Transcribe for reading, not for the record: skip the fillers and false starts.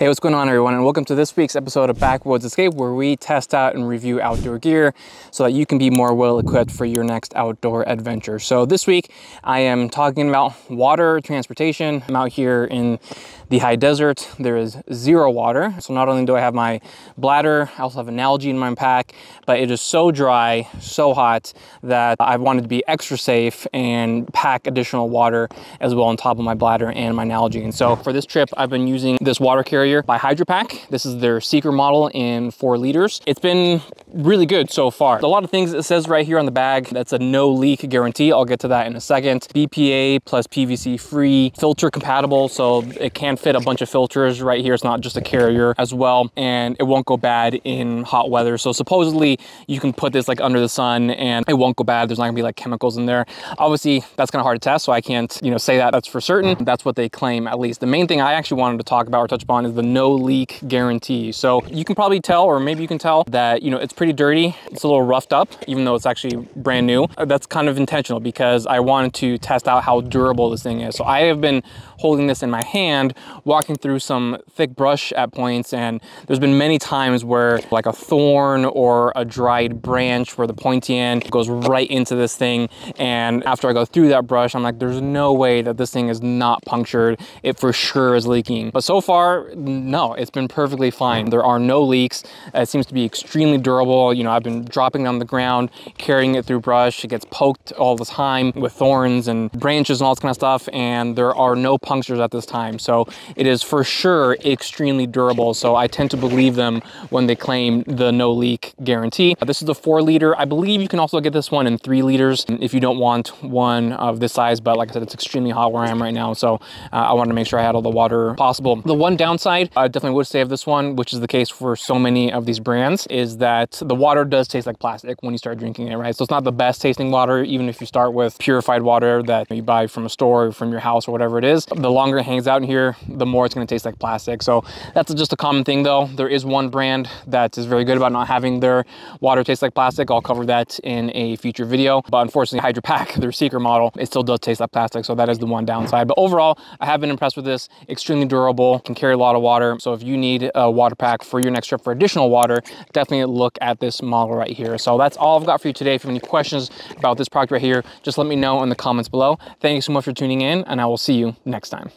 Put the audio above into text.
Hey, what's going on everyone, and welcome to this week's episode of Backwoods Escape, where we test out and review outdoor gear so that you can be more well equipped for your next outdoor adventure. So this week I am talking about water transportation. I'm out here in the high desert. There is zero water. So not only do I have my bladder, I also have an algae in my pack, but it is so dry, so hot that I wanted to be extra safe and pack additional water as well on top of my bladder and my algae. And so for this trip, I've been using this water carrier by HydraPak. This is their Seeker model in 4 liters. It's been really good so far. A lot of things it says right here on the bag. That's a no leak guarantee. I'll get to that in a second. BPA plus PVC free, filter compatible, so it can fit a bunch of filters right here. It's not just a carrier as well, and it won't go bad in hot weather. So supposedly you can put this like under the sun and it won't go bad. There's not gonna be like chemicals in there. Obviously that's kind of hard to test, so I can't, say that's for certain. That's what they claim, at least. The main thing I actually wanted to talk about or touch upon is the no leak guarantee. So you can probably tell, or maybe you can tell that, it's pretty dirty. It's a little roughed up, even though it's actually brand new. That's kind of intentional because I wanted to test out how durable this thing is. So I have been holding this in my hand, walking through some thick brush at points, and there's been many times where like a thorn or a dried branch where the pointy end goes right into this thing, and after I go through that brush, I'm like, there's no way that this thing is not punctured. It for sure is leaking. But so far, no, it's been perfectly fine. There are no leaks. It seems to be extremely durable. I've been dropping it on the ground, carrying it through brush. It gets poked all the time with thorns and branches and all this kind of stuff, and there are no punctures at this time. So it is for sure extremely durable. So I tend to believe them when they claim the no leak guarantee. This is the 4 liter. I believe you can also get this one in 3 liters if you don't want one of this size, but like I said, it's extremely hot where I am right now. So I wanted to make sure I had all the water possible. The one downside I definitely would say of this one, which is the case for so many of these brands, is that the water does taste like plastic when you start drinking it, right? So it's not the best tasting water, even if you start with purified water that you buy from a store or from your house or whatever it is. The longer it hangs out in here, the more it's going to taste like plastic. So that's just a common thing though. There is one brand that is very good about not having their water taste like plastic. I'll cover that in a future video, but unfortunately HydraPak, their Seeker model, it still does taste like plastic. So that is the one downside. But overall, I have been impressed with this. Extremely durable, can carry a lot of water. So if you need a water pack for your next trip for additional water, definitely look at this model right here. So that's all I've got for you today. If you have any questions about this product right here, just let me know in the comments below. Thank you so much for tuning in, and I will see you next time.